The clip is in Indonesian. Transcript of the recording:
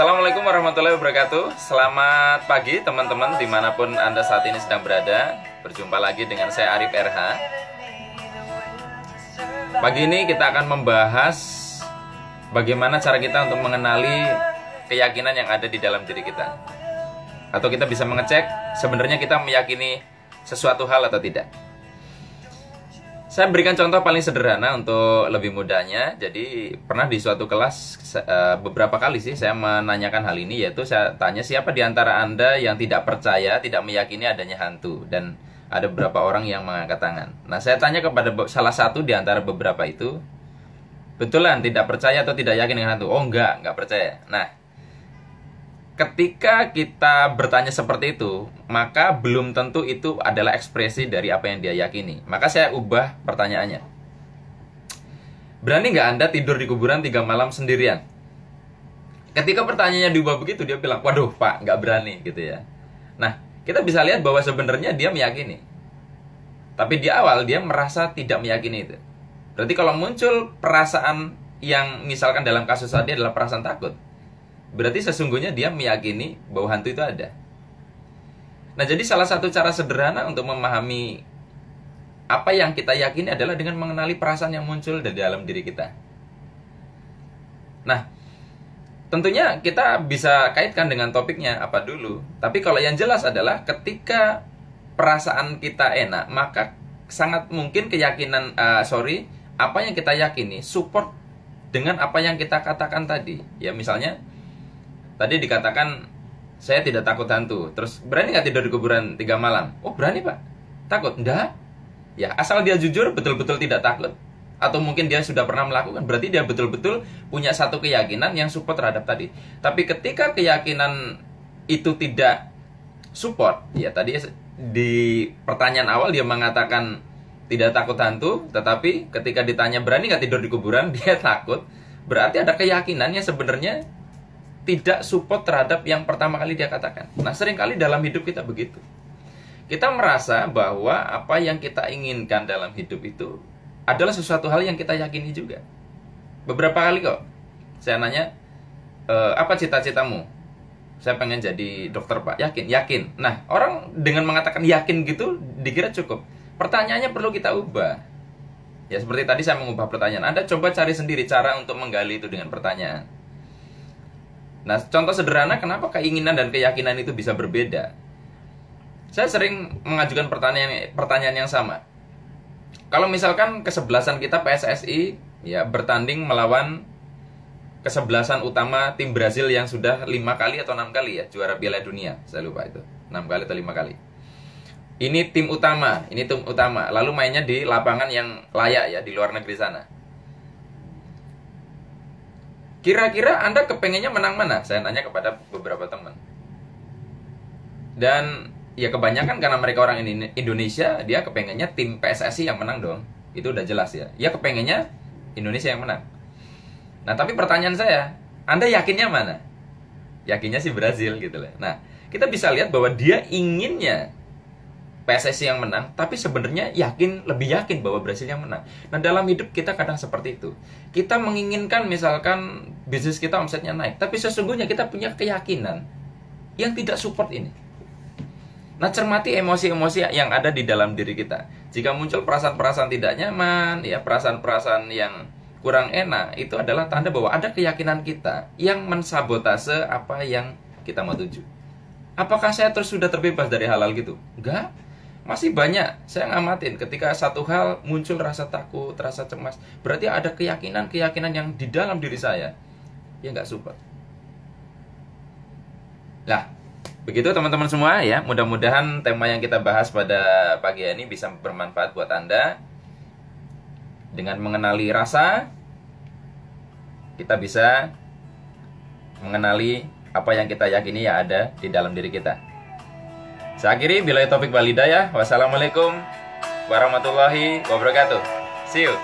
Assalamualaikum warahmatullahi wabarakatuh. Selamat pagi teman-teman dimanapun Anda saat ini sedang berada. Berjumpa lagi dengan saya Arif RH. Pagi ini kita akan membahas bagaimana cara kita untuk mengenali keyakinan yang ada di dalam diri kita. Atau kita bisa mengecek sebenarnya kita meyakini sesuatu hal atau tidak. Saya berikan contoh paling sederhana untuk lebih mudahnya. Jadi pernah di suatu kelas beberapa kali sih saya menanyakan hal ini, yaitu saya tanya siapa di antara Anda yang tidak percaya, tidak meyakini adanya hantu, dan ada beberapa orang yang mengangkat tangan. Nah, saya tanya kepada salah satu di antara beberapa itu, betulan tidak percaya atau tidak yakin dengan hantu? Oh enggak percaya. Nah, ketika kita bertanya seperti itu, maka belum tentu itu adalah ekspresi dari apa yang dia yakini. Maka saya ubah pertanyaannya. Berani nggak Anda tidur di kuburan 3 malam sendirian? Ketika pertanyaannya diubah begitu, dia bilang, waduh Pak, nggak berani gitu ya. Nah, kita bisa lihat bahwa sebenarnya dia meyakini. Tapi di awal dia merasa tidak meyakini itu. Berarti kalau muncul perasaan yang misalkan dalam kasus tadi adalah perasaan takut, berarti sesungguhnya dia meyakini bahwa hantu itu ada. Nah, jadi salah satu cara sederhana untuk memahami apa yang kita yakini adalah dengan mengenali perasaan yang muncul dari dalam diri kita. Nah, tentunya kita bisa kaitkan dengan topiknya apa dulu. Tapi kalau yang jelas adalah ketika perasaan kita enak, maka sangat mungkin keyakinan, apa yang kita yakini support dengan apa yang kita katakan tadi. Ya, misalnya tadi dikatakan, saya tidak takut hantu. Terus, berani nggak tidur di kuburan 3 malam? Oh, berani Pak. Takut? Enggak. Ya, asal dia jujur, betul-betul tidak takut. Atau mungkin dia sudah pernah melakukan. Berarti dia betul-betul punya satu keyakinan yang support terhadap tadi. Tapi ketika keyakinan itu tidak support, ya tadi di pertanyaan awal dia mengatakan tidak takut hantu. Tetapi ketika ditanya berani nggak tidur di kuburan, dia takut. Berarti ada keyakinan yang sebenarnya tidak support terhadap yang pertama kali dia katakan. Nah, seringkali dalam hidup kita begitu. Kita merasa bahwa apa yang kita inginkan dalam hidup itu adalah sesuatu hal yang kita yakini juga. Beberapa kali kok saya nanya, apa cita-citamu? Saya pengen jadi dokter Pak. Yakin. Nah, orang dengan mengatakan yakin gitu dikira cukup. Pertanyaannya perlu kita ubah. Ya, seperti tadi saya mengubah pertanyaan. Anda coba cari sendiri cara untuk menggali itu dengan pertanyaan. Nah, contoh sederhana kenapa keinginan dan keyakinan itu bisa berbeda. Saya sering mengajukan pertanyaan yang sama. Kalau misalkan kesebelasan kita PSSI ya bertanding melawan kesebelasan utama tim Brazil yang sudah 5 kali atau 6 kali ya juara Piala Dunia, saya lupa itu 6 kali atau 5 kali. Ini tim utama, lalu mainnya di lapangan yang layak ya di luar negeri sana. Kira-kira Anda kepengennya menang mana? Saya nanya kepada beberapa teman. Dan ya kebanyakan karena mereka orang Indonesia, dia kepengennya tim PSSI yang menang dong. Itu udah jelas ya. Ya kepengennya Indonesia yang menang. Nah, tapi pertanyaan saya, Anda yakinnya mana? Yakinnya sih Brazil gitu lah. Nah, kita bisa lihat bahwa dia inginnya PSSI yang menang, tapi sebenarnya lebih yakin bahwa Brasil yang menang. Nah, dalam hidup kita kadang seperti itu. Kita menginginkan misalkan bisnis kita omsetnya naik, tapi sesungguhnya kita punya keyakinan yang tidak support ini. Nah, cermati emosi-emosi yang ada di dalam diri kita. Jika muncul perasaan-perasaan tidak nyaman, ya perasaan-perasaan yang kurang enak, itu adalah tanda bahwa ada keyakinan kita yang mensabotase apa yang kita mau tuju. Apakah saya terus sudah terbebas dari hal-hal gitu? Enggak. Masih banyak saya ngamatin ketika satu hal muncul rasa takut, rasa cemas, berarti ada keyakinan yang di dalam diri saya yang nggak support. Nah, begitu teman-teman semua ya. Mudah-mudahan tema yang kita bahas pada pagi ini bisa bermanfaat buat Anda. Dengan mengenali rasa, kita bisa mengenali apa yang kita yakini yang ada di dalam diri kita. Saya akhiri, billahi taufik wal hidayah. Wassalamualaikum warahmatullahi wabarakatuh. See you.